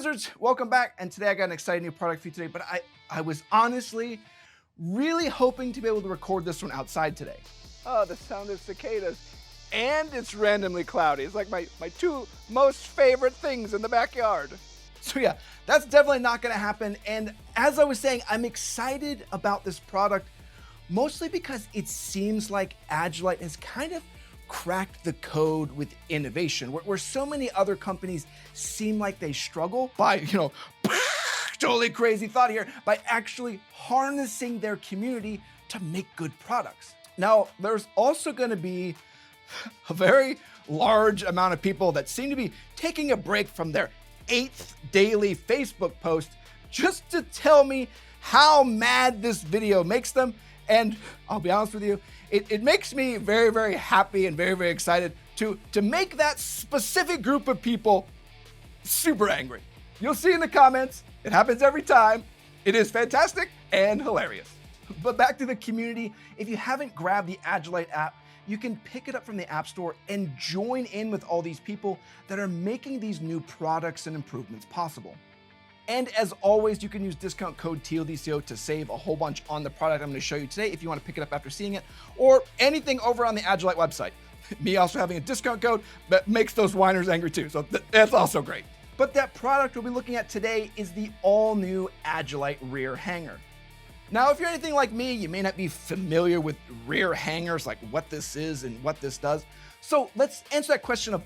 Wizards, welcome back. And today I got an exciting new product for you today, but I was honestly really hoping to be able to record this one outside today. Oh, the sound of cicadas. And it's randomly cloudy. It's like my two most favorite things in the backyard. So yeah, that's definitely not gonna happen. And as I was saying, I'm excited about this product, mostly because it seems like Agilite has kind of cracked the code with innovation, where so many other companies seem like they struggle by, totally crazy thought here, by actually harnessing their community to make good products. Now, there's also gonna be a very large amount of people that seem to be taking a break from their 8th daily Facebook post just to tell me how mad this video makes them. And I'll be honest with you, it makes me very, very happy and very, very excited to make that specific group of people super angry. You'll see in the comments, it happens every time. It is fantastic and hilarious. But back to the community, if you haven't grabbed the Agilite app, you can pick it up from the App Store and join in with all these people that are making these new products and improvements possible. And as always, you can use discount code TLDco to save a whole bunch on the product I'm going to show you today if you want to pick it up after seeing it, or anything over on the Agilite website. Me also having a discount code that makes those whiners angry too, so that's also great. But that product we'll be looking at today is the all-new Agilite Rear Hangar. Now, if you're anything like me, you may not be familiar with rear hangars, like what this is and what this does. So let's answer that question of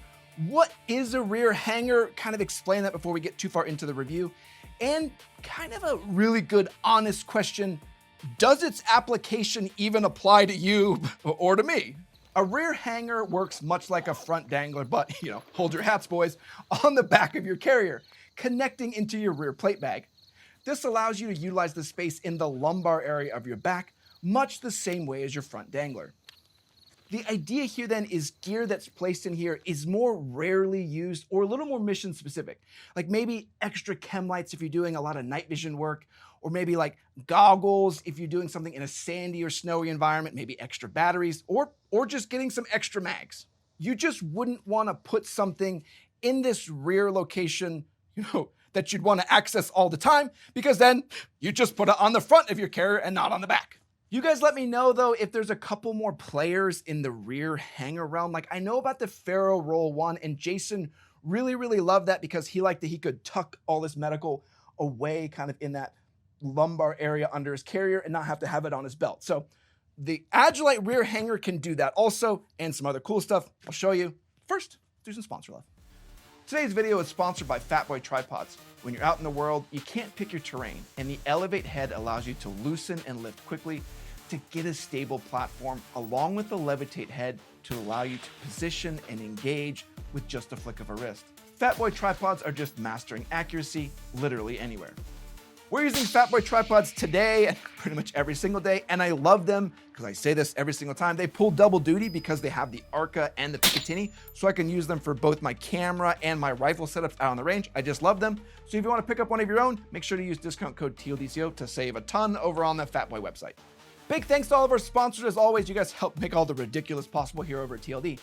what is a rear hangar, kind of explain that before we get too far into the review. And kind of a really good, honest question, does its application even apply to you or to me? A rear hangar works much like a front dangler, but hold your hats, boys, on the back of your carrier, connecting into your rear plate bag. This allows you to utilize the space in the lumbar area of your back, much the same way as your front dangler. The idea here then is gear that's placed in here is more rarely used or a little more mission specific, like maybe extra chem lights if you're doing a lot of night vision work, or maybe like goggles if you're doing something in a sandy or snowy environment, maybe extra batteries, or just getting some extra mags. You just wouldn't want to put something in this rear location, that you'd want to access all the time, because then you just put it on the front of your carrier and not on the back. You guys let me know though if there's a couple more players in the rear hangar realm. Like I know about the Pharaoh Roll 1, and Jason really, really loved that because he liked that he could tuck all this medical away kind of in that lumbar area under his carrier and not have to have it on his belt. So the Agilite Rear Hangar can do that also, and some other cool stuff I'll show you. First, do some sponsor love. Today's video is sponsored by Fatboy tripods. When you're out in the world, you can't pick your terrain, and the Elevate head allows you to loosen and lift quickly to get a stable platform, along with the Levitate head to allow you to position and engage with just a flick of a wrist. Fatboy tripods are just mastering accuracy literally anywhere. We're using Fatboy tripods today and pretty much every single day, and I love them because I say this every single time. They pull double duty because they have the Arca and the Picatinny, so I can use them for both my camera and my rifle setups out on the range. I just love them. So if you want to pick up one of your own, make sure to use discount code TLDco to save a ton over on the Fatboy website. Big thanks to all of our sponsors. As always, you guys help make all the ridiculous possible here over at TLD.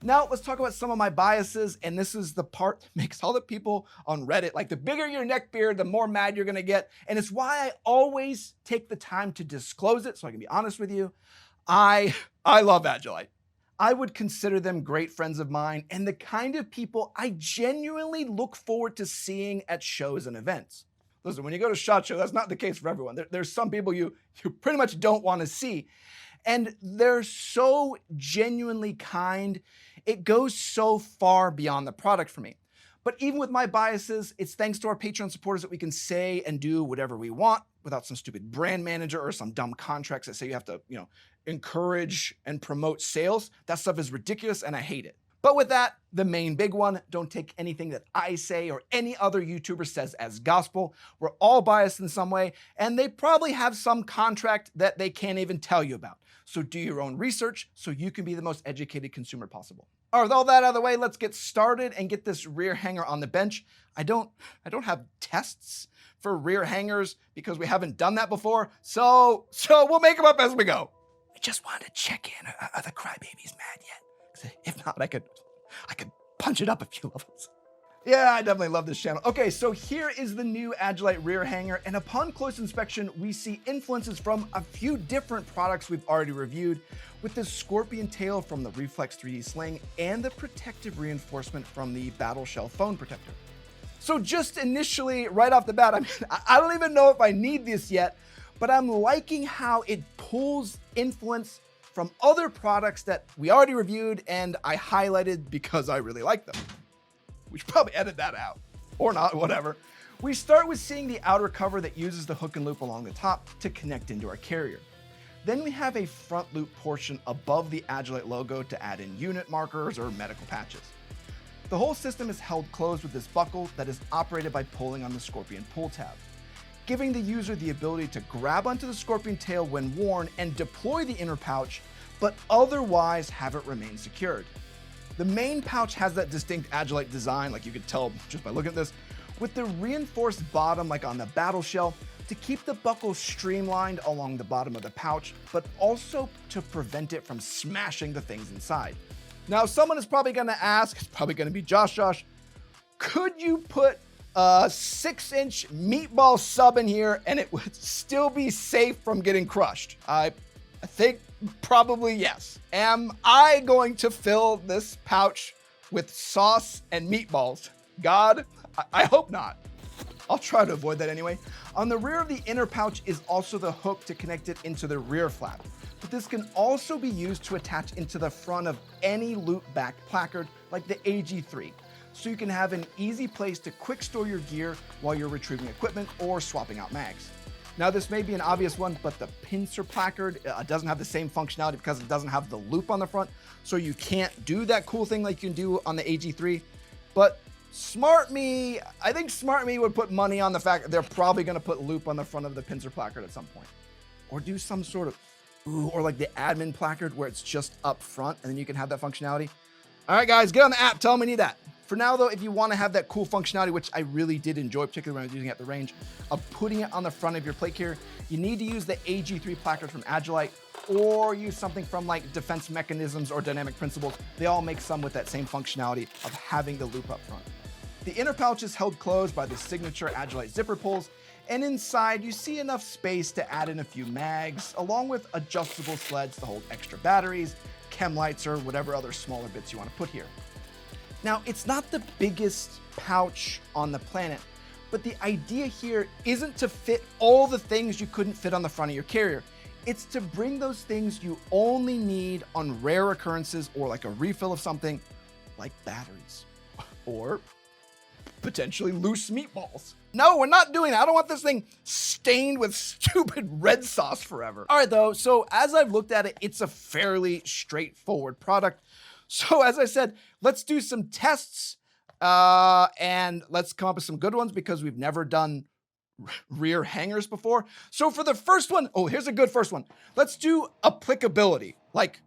Now let's talk about some of my biases, and this is the part that makes all the people on Reddit, like the bigger your neck beard, the more mad you're gonna get. And it's why I always take the time to disclose it so I can be honest with you. I love Agilite. I would consider them great friends of mine and the kind of people I genuinely look forward to seeing at shows and events. Listen, when you go to SHOT Show, that's not the case for everyone. There's some people you pretty much don't want to see. And they're so genuinely kind. It goes so far beyond the product for me. But even with my biases, it's thanks to our Patreon supporters that we can say and do whatever we want without some stupid brand manager or some dumb contracts that say you have to, encourage and promote sales. That stuff is ridiculous and I hate it. But with that, the main big one, don't take anything that I say or any other YouTuber says as gospel. We're all biased in some way, and they probably have some contract that they can't even tell you about. So do your own research so you can be the most educated consumer possible. All right, with all that out of the way, let's get started and get this rear hanger on the bench. I don't have tests for rear hangers because we haven't done that before. So we'll make them up as we go. I just wanted to check in. Are the crybabies mad yet? If not, I could punch it up a few levels. Yeah, I definitely love this channel. Okay, so here is the new Agilite Rear Hangar, and upon close inspection, we see influences from a few different products we've already reviewed, with the scorpion tail from the Reflex 3D sling and the protective reinforcement from the Battle Shell phone protector. So just initially, right off the bat, I mean, I don't even know if I need this yet, but I'm liking how it pulls influence from other products that we already reviewed and I highlighted because I really like them. We should probably edit that out, or not, whatever. We start with seeing the outer cover that uses the hook and loop along the top to connect into our carrier. Then we have a front loop portion above the Agilite logo to add in unit markers or medical patches. The whole system is held closed with this buckle that is operated by pulling on the Scorpion pull tab, giving the user the ability to grab onto the Scorpion tail when worn and deploy the inner pouch, but otherwise have it remain secured. The main pouch has that distinct Agilite design, like you could tell just by looking at this, with the reinforced bottom like on the Battle Shell to keep the buckle streamlined along the bottom of the pouch, but also to prevent it from smashing the things inside. Now, someone is probably gonna ask, it's probably gonna be Josh, could you put a 6-inch meatball sub in here and it would still be safe from getting crushed? I think probably yes. Am I going to fill this pouch with sauce and meatballs? God, I hope not. I'll try to avoid that anyway. On the rear of the inner pouch is also the hook to connect it into the rear flap, but this can also be used to attach into the front of any loop back placard like the AG3, so you can have an easy place to quick store your gear while you're retrieving equipment or swapping out mags. Now, this may be an obvious one, but the pincer placard doesn't have the same functionality because it doesn't have the loop on the front, so you can't do that cool thing like you can do on the AG3. But I think Smart Me would put money on the fact that they're probably going to put loop on the front of the pincer placard at some point. Or do some sort of, or like the admin placard where it's just up front and then you can have that functionality. All right, guys, get on the app. Tell them we need that. For now, though, if you want to have that cool functionality, which I really did enjoy, particularly when I was using it at the range, of putting it on the front of your plate carrier, you need to use the AG3 placard from Agilite or use something from like Defense Mechanisms or Dynamic Principles. They all make some with that same functionality of having the loop up front. The inner pouch is held closed by the signature Agilite zipper pulls, and inside you see enough space to add in a few mags, along with adjustable sleds to hold extra batteries, chem lights, or whatever other smaller bits you want to put here. Now, it's not the biggest pouch on the planet, but the idea here isn't to fit all the things you couldn't fit on the front of your carrier. It's to bring those things you only need on rare occurrences or like a refill of something like batteries or potentially loose meatballs. No, we're not doing that. I don't want this thing stained with stupid red sauce forever. All right, though, so as I've looked at it, it's a fairly straightforward product. So as I said, let's do some tests and let's come up with some good ones because we've never done rear hangers before. So for the first one, here's a good first one. Let's do applicability. Like,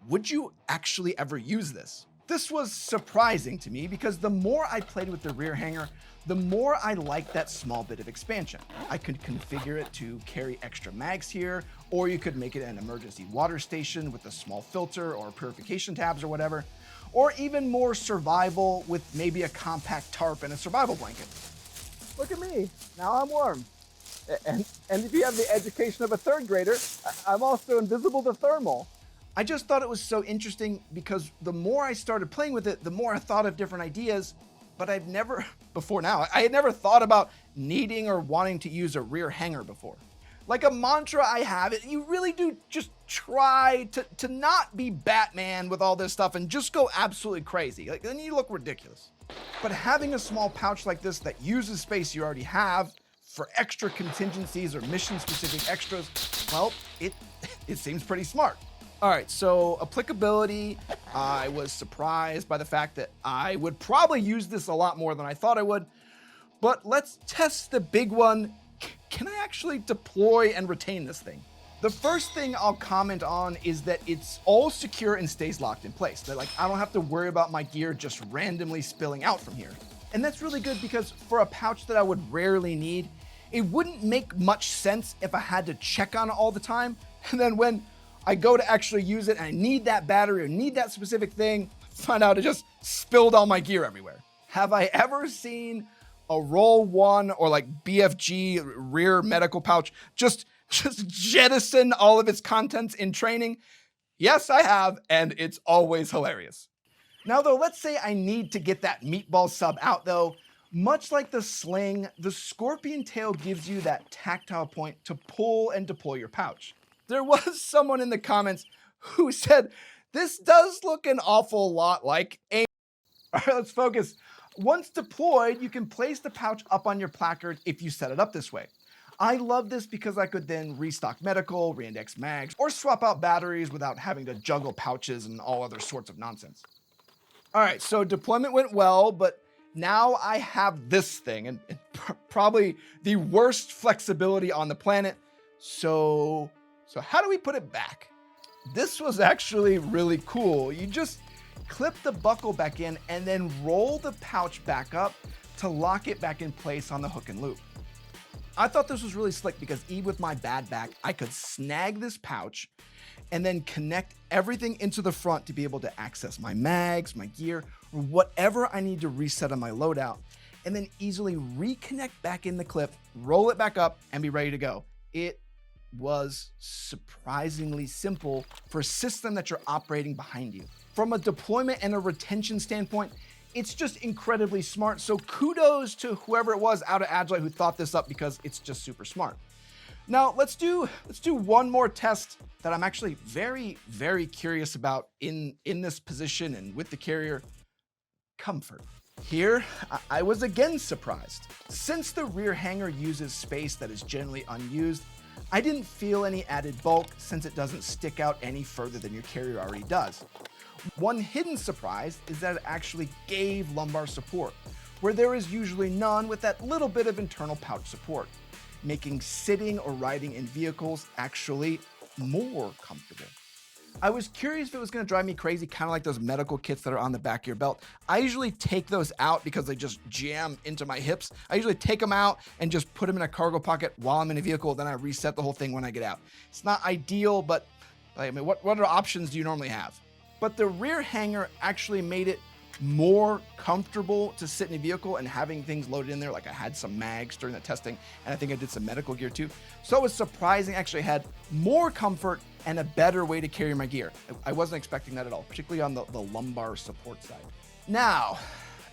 would you actually ever use this? This was surprising to me because the more I played with the rear hanger, the more I liked that small bit of expansion. I could configure it to carry extra mags here, or you could make it an emergency water station with a small filter or purification tabs or whatever, or even more survival with maybe a compact tarp and a survival blanket. Look at me, now I'm warm. And if you have the education of a third grader, I'm also invisible to thermal. I just thought it was so interesting because the more I started playing with it, the more I thought of different ideas, but I had never thought about needing or wanting to use a rear hanger before. Like a mantra I have, you really do just try to not be Batman with all this stuff and just go absolutely crazy. Like, then you look ridiculous. But having a small pouch like this that uses space you already have for extra contingencies or mission-specific extras, well, it seems pretty smart. All right, so applicability, I was surprised by the fact that I would probably use this a lot more than I thought I would, but let's test the big one. Can I actually deploy and retain this thing? The first thing I'll comment on is that it's all secure and stays locked in place. That I don't have to worry about my gear just randomly spilling out from here. And that's really good because for a pouch that I would rarely need, it wouldn't make much sense if I had to check on it all the time. And then when I go to actually use it and I need that battery or need that specific thing, find out it just spilled all my gear everywhere. Have I ever seen a Roll One or like BFG rear medical pouch just jettison all of its contents in training? Yes, I have, and it's always hilarious. Now though, let's say I need to get that meatball sub out though. Much like the sling, the scorpion tail gives you that tactile point to pull and deploy your pouch. There was someone in the comments who said, this does look an awful lot like a... All right, let's focus. Once deployed, you can place the pouch up on your placard if you set it up this way. I love this because I could then restock medical, reindex mags, or swap out batteries without having to juggle pouches and all other sorts of nonsense. All right, so deployment went well, but now I have this thing and probably the worst flexibility on the planet. So how do we put it back? This was actually really cool. You just clip the buckle back in and then roll the pouch back up to lock it back in place on the hook and loop. I thought this was really slick because even with my bad back, I could snag this pouch and then connect everything into the front to be able to access my mags, my gear, or whatever I need to reset on my loadout, and then easily reconnect back in the clip, roll it back up, and be ready to go. It was surprisingly simple for a system that you're operating behind you. From a deployment and a retention standpoint, it's just incredibly smart. So kudos to whoever it was out of Agilite who thought this up because it's just super smart. Now let's do one more test that I'm actually very, very curious about in this position and with the carrier: comfort. Here, I was again surprised. Since the rear hanger uses space that is generally unused, I didn't feel any added bulk since it doesn't stick out any further than your carrier already does. One hidden surprise is that it actually gave lumbar support, where there is usually none with that little bit of internal pouch support, making sitting or riding in vehicles actually more comfortable. I was curious if it was going to drive me crazy, kind of like those medical kits that are on the back of your belt. I usually take those out because they just jam into my hips. I usually take them out and just put them in a cargo pocket while I'm in a vehicle. Then I reset the whole thing when I get out. It's not ideal, but I mean, what other options do you normally have? But the rear hanger actually made it more comfortable to sit in a vehicle and having things loaded in there. Like I had some mags during the testing, and I think I did some medical gear too. So it was surprising. Actually had more comfort and a better way to carry my gear. I wasn't expecting that at all, particularly on the lumbar support side. Now,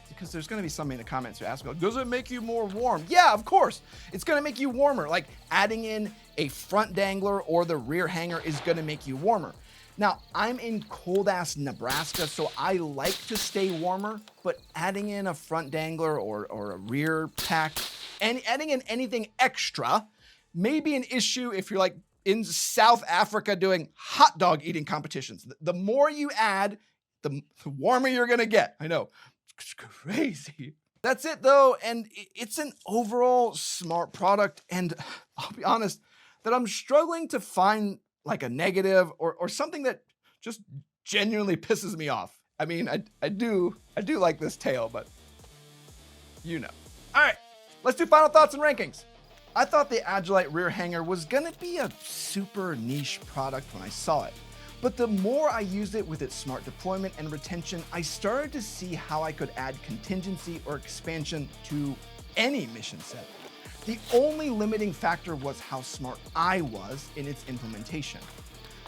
because there's going to be somebody in the comments who ask me, does it make you more warm? Yeah, of course. It's going to make you warmer. Like adding in a front dangler or the rear hanger is going to make you warmer. Now, I'm in cold-ass Nebraska, so I like to stay warmer, but adding in a front dangler or a rear pack and adding in anything extra may be an issue if you're like in South Africa doing hot dog eating competitions. The more you add, the warmer you're gonna get. I know, it's crazy. That's it though, and it's an overall smart product, and I'll be honest that I'm struggling to find like a negative or something that just genuinely pisses me off. I mean, I do like this tail, but you know. All right, let's do final thoughts and rankings. I thought the Agilite Rear Hanger was gonna be a super niche product when I saw it, but the more I used it with its smart deployment and retention, I started to see how I could add contingency or expansion to any mission set. The only limiting factor was how smart I was in its implementation.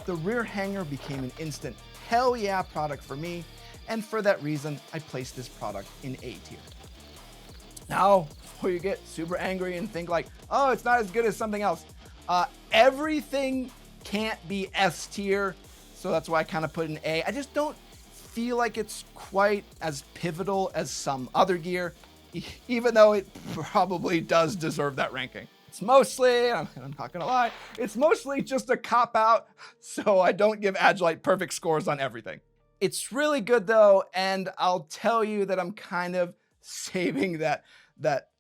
The rear hanger became an instant hell yeah product for me, and for that reason, I placed this product in A tier. Now, before you get super angry and think like, oh, it's not as good as something else, everything can't be S tier, so that's why I kind of put it in A. I just don't feel like it's quite as pivotal as some other gear, even though it probably does deserve that ranking. It's mostly, I'm not gonna lie, it's mostly just a cop-out, so I don't give Agilite perfect scores on everything. It's really good though, and I'll tell you that I'm kind of saving that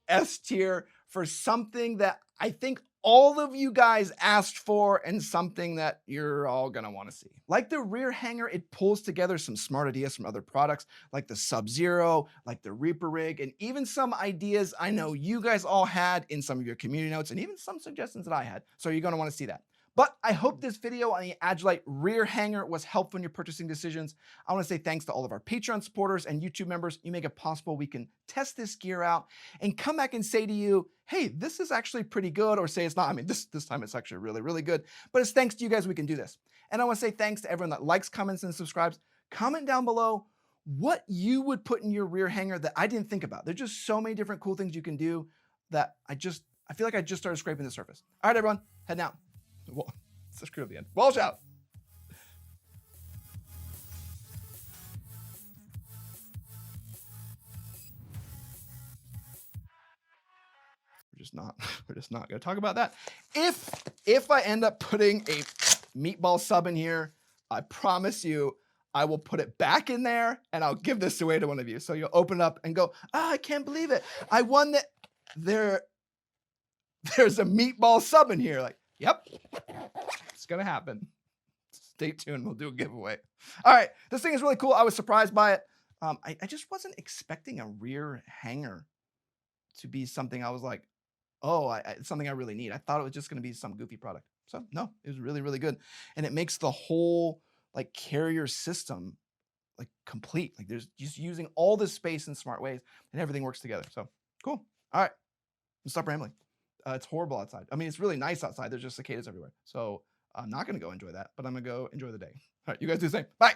S tier for something that I think all of you guys asked for and something that you're all gonna wanna see. Like the rear hanger, it pulls together some smart ideas from other products like the Sub-Zero, like the Reaper rig, and even some ideas I know you guys all had in some of your community notes and even some suggestions that I had. So you're gonna wanna see that. But I hope this video on the Agilite Rear Hangar was helpful in your purchasing decisions. I want to say thanks to all of our Patreon supporters and YouTube members. You make it possible we can test this gear out and come back and say to you, hey, this is actually pretty good, or say it's not. I mean, this time it's actually really, really good. But it's thanks to you guys we can do this. And I want to say thanks to everyone that likes, comments, and subscribes. Comment down below what you would put in your rear hanger that I didn't think about. There's just so many different cool things you can do that I feel like I just started scraping the surface. All right, everyone, heading out. Well, it's a screw at the end. Walsh out. We're just not going to talk about that. If I end up putting a meatball sub in here, I promise you I will put it back in there and I'll give this away to one of you. So you'll open it up and go, I can't believe it. I won that. There's a meatball sub in here. Like, yep, it's going to happen. Stay tuned. We'll do a giveaway. All right. This thing is really cool. I was surprised by it. I just wasn't expecting a rear hanger to be something I was like, oh, it's something I really need. I thought it was just going to be some goofy product. So no, it was really, really good. And it makes the whole like carrier system like complete. Like there's just using all this space in smart ways and everything works together. So cool. All right. Stop rambling. It's horrible outside. I mean, it's really nice outside. There's just cicadas everywhere. So I'm not going to go enjoy that, but I'm going to go enjoy the day. All right. You guys do the same. Bye.